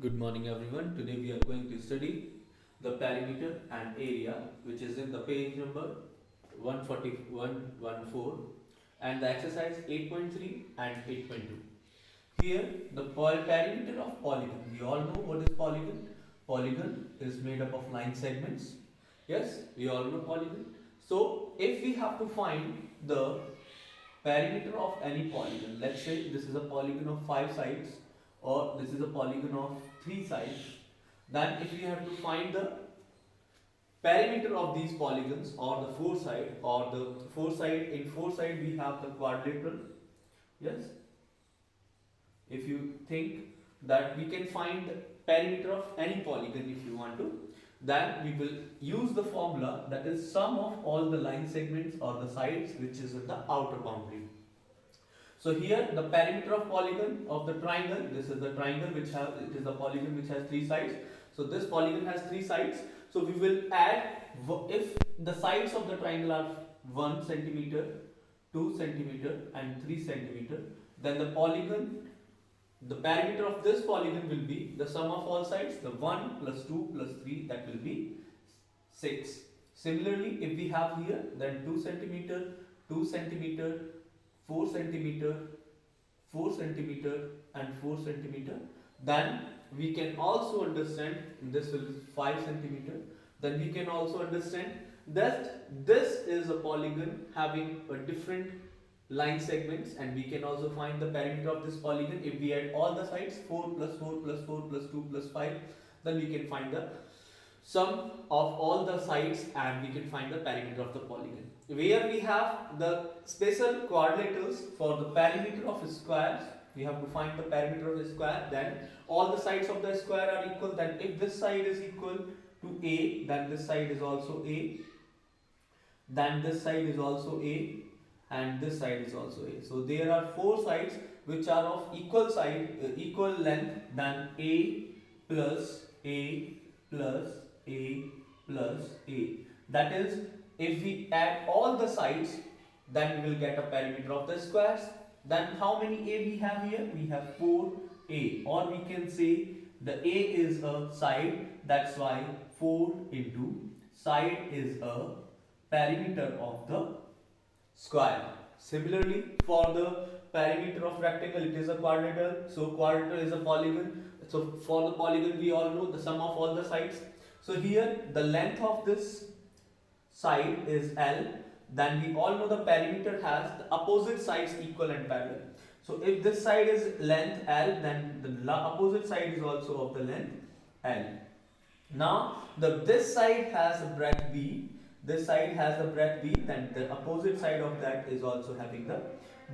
Good morning everyone. Today we are going to study the perimeter and area which is in the page number 14114 and the exercise 8.3 and 8.2. Here the perimeter of polygon. We all know what is polygon. Polygon is made up of line segments. Yes, we all know polygon. So if we have to find the perimeter of any polygon, let's say this is a polygon of 5 sides or this is a polygon of 3 sides, then if we have to find the perimeter of these polygons or the four side or the four side, in four side we have the quadrilateral. Yes, if you think that we can find the perimeter of any polygon if you want to, then we will use the formula that is sum of all the line segments or the sides which is in the outer boundary. So here the perimeter of polygon of the triangle, this is the triangle which has, it is the polygon which has three sides. So this polygon has three sides. So we will add, if the sides of the triangle are 1 centimeter, 2 centimeter and 3 centimeter, then the polygon, the perimeter of this polygon will be the sum of all sides, the 1 plus 2 plus 3, that will be 6. Similarly, if we have here then 2 centimeter, 2 centimeter, 4 centimeter, 4 centimeter and 4 centimeter, then we can also understand this will be 5 centimeter. Then we can also understand that this is a polygon having a different line segments, and we can also find the perimeter of this polygon if we add all the sides 4 plus 4 plus 4 plus 2 plus 5, then we can find the sum of all the sides and we can find the perimeter of the polygon. Where we have the special quadrilaterals for the perimeter of squares, we have to find the perimeter of the square, then all the sides of the square are equal, then if this side is equal to A, then this side is also A, then this side is also A, and this side is also A. So there are four sides which are of equal equal length, then A plus A plus A plus A. That is, if we add all the sides, then we will get a perimeter of the squares. Then how many A we have here? We have 4A, or we can say the A is a side, that's why 4 into side is a perimeter of the square. Similarly, for the perimeter of rectangle, it is a quadrilateral. So quadrilateral is a polygon. So for the polygon, we all know the sum of all the sides. So here the length of this side is L. Then we all know the perimeter has the opposite sides equal and parallel. So if this side is length L, then the opposite side is also of the length L. Now this side has a breadth B. This side has the breadth B, then the opposite side of that is also having the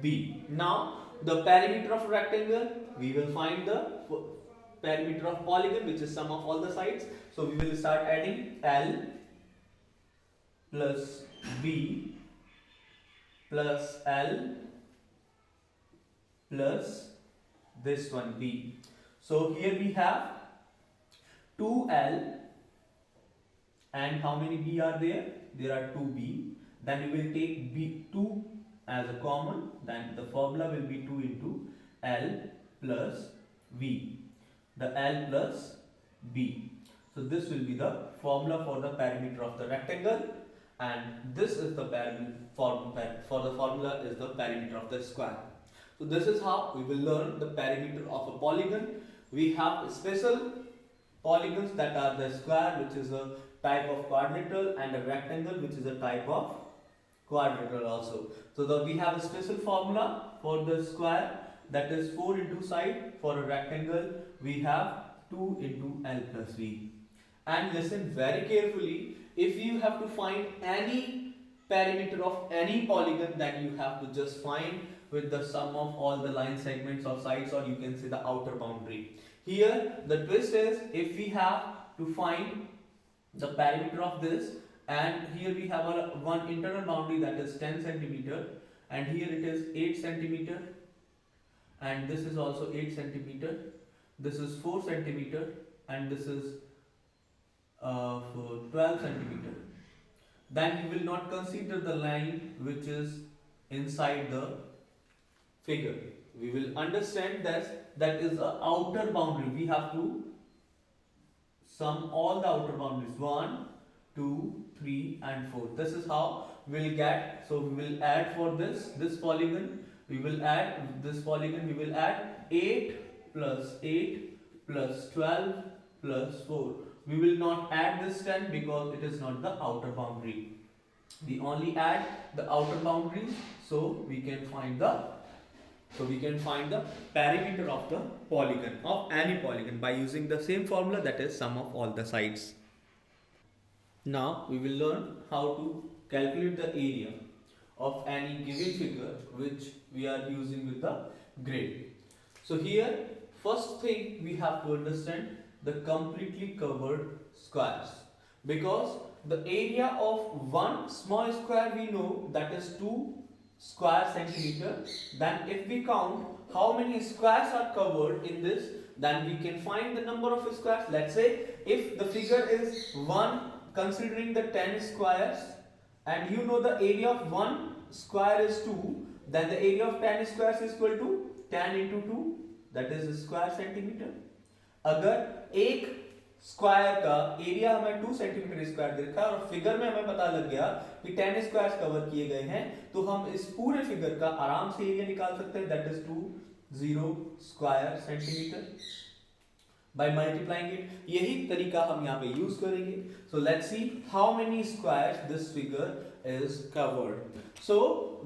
B. Now the perimeter of rectangle, we will find the perimeter of polygon which is sum of all the sides. So we will start adding L plus B plus L plus this one B. So here we have 2L. And how many B are there? There are 2B. Then we will take B2 as a common. Then the formula will be 2 into L plus V. The L plus B. So this will be the formula for the perimeter of the rectangle. And this is the formula is the perimeter of the square. So this is how we will learn the perimeter of a polygon. We have special polygons that are the square, which is a type of quadrilateral, and a rectangle which is a type of quadrilateral also. So we have a special formula for the square, that is 4 into side. For a rectangle we have 2 into L plus V. And listen very carefully, if you have to find any perimeter of any polygon, then you have to just find with the sum of all the line segments or sides, or you can say the outer boundary. Here the twist is, if we have to find the perimeter of this, and here we have one internal boundary that is 10 centimeter, and here it is 8 centimeter, and this is also 8 centimeter, this is 4 centimeter, and this is 12 centimeter, then we will not consider the line which is inside the figure. We will understand that is a outer boundary. We have to sum all the outer boundaries 1, 2, 3 and 4. This is how we'll get. So we will add for this polygon. We will add this polygon. We will add 8 plus 8 plus 12 plus 4. We will not add this 10 because it is not the outer boundary. We only add the outer boundaries, so we can find the perimeter of the polygon, of any polygon, by using the same formula, that is sum of all the sides. Now we will learn how to calculate the area of any given figure which we are using with the grid. So here, first thing we have to understand the completely covered squares, because the area of one small square we know that is 2 square centimeter. Then if we count how many squares are covered in this, then we can find the number of squares. Let's say if the figure is 1 considering the 10 squares, and you know the area of 1 square is 2, then the area of 10 squares is equal to 10 into 2, that is square centimeter. अगर एक square का area हमें 2 centimetre square देखा और figure में हमें पता लग गया कि 10 स्क्वायर्स कवर किए गए हैं, तो हम इस पूरे फिगर का आराम से एरिया निकाल सकते हैं, that is 20 square centimetre by multiplying it. यही तरीका हम यहाँ पे यूज करेंगे. So let's see how many squares this figure is covered. So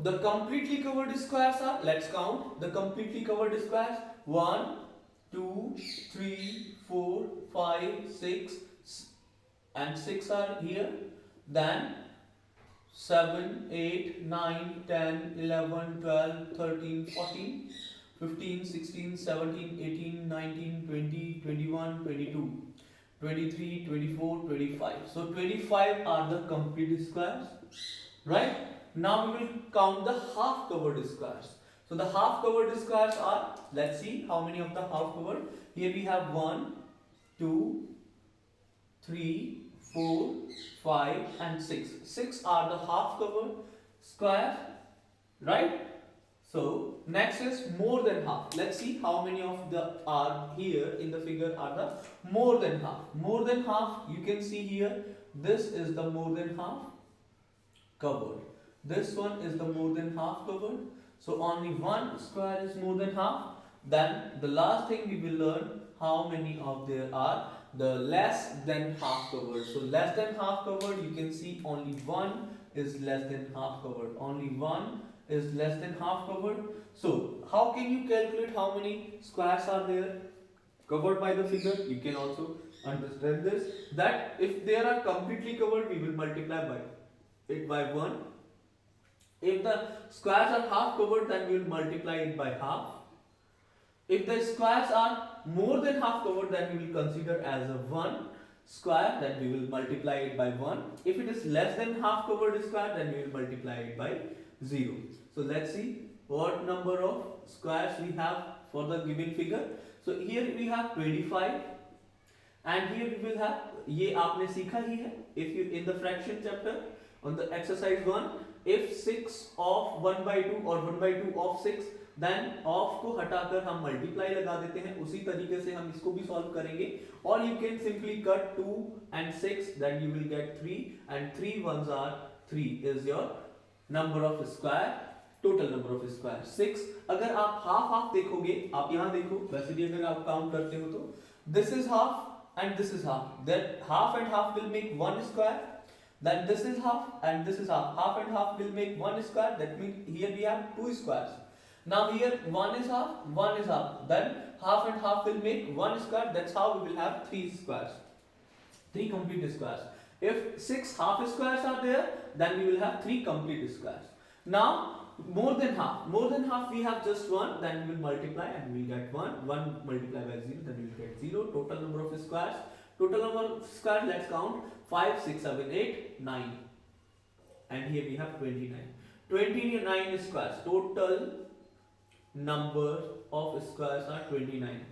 the completely covered squares are, let's count the completely covered squares. 1, 2, 3, 4, 5, 6 and 6 are here. Then 7, 8, 9, 10, 11, 12, 13, 14, 15, 16, 17, 18, 19, 20, 21, 22, 23, 24, 25. So 25 are the complete squares, right? Now we will count the half covered squares. So the half covered squares are, let's see how many of the half covered. Here we have 1, 2, 3, 4, 5 and 6. 6 are the half covered squares, right? So next is more than half. Let's see how many of the are here in the figure are the more than half. More than half, you can see here, this is the more than half covered. This one is the more than half covered. So only one square is more than half. Then the last thing we will learn how many of there are the less than half covered. So less than half covered, you can see only one is less than half covered. Only one is less than half covered. So how can you calculate how many squares are there covered by the figure? You can also understand this, that if they are completely covered, we will multiply by it by 1. If the squares are half covered, then we will multiply it by half. If the squares are more than half covered, then we will consider as a 1 square, then we will multiply it by 1. If it is less than half covered square, then we will multiply it by 0. So let's see what number of squares we have for the given figure. So here we have 25 and here we will have, ये आपने सीखा ही है, if you in the fraction chapter on the exercise 1, if 6 of 1 by 2 or 1 by 2 of 6, then of को हटाकर हम multiply लगा देते हैं, उसी तरीके से हम इसको भी solve करेंगे. Or you can simply cut 2 and 6, then you will get 3 and 3 ones are 3 is your number of square, total number of square 6. अगर आप half देखोगे, आप यहाँ देखो, वैसे भी अगर आप count करते हो तो this is half and this is half, then half and half will make 1 square, then this is half and this is half, half and half will make 1 square, that means here we have 2 squares. Now here 1 is half, then half and half will make 1 square, that's how we will have 3 squares, 3 complete squares. If 6 half squares are there, then we will have 3 complete squares. Now more than half we have just 1, then we will multiply and we will get 1 multiplied by 0, then we will get 0. Total number of squares, let's count 5, 6, 7, 8, 9 and here we have 29 squares. Total number of squares are 29.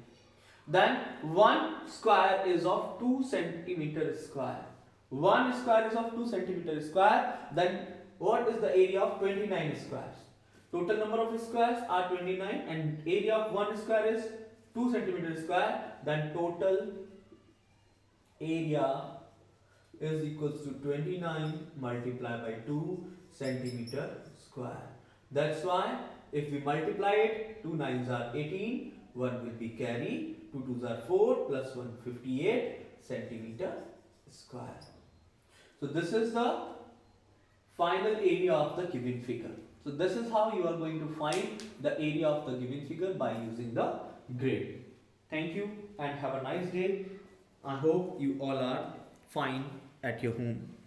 Then 1 square is of 2 centimeter square. 1 square is of 2 centimeter square. Then what is the area of 29 squares? Total number of squares are 29 and area of 1 square is 2 centimeter square. Then total area is equals to 29 multiplied by 2 centimeter square. That's why if we multiply it, 2 nines are 18, 1 will be carry, 2 twos are 4 plus 1 58 centimeter square. So this is the final area of the given figure. So this is how you are going to find the area of the given figure by using the grid. Thank you and have a nice day. I hope you all are fine at your home.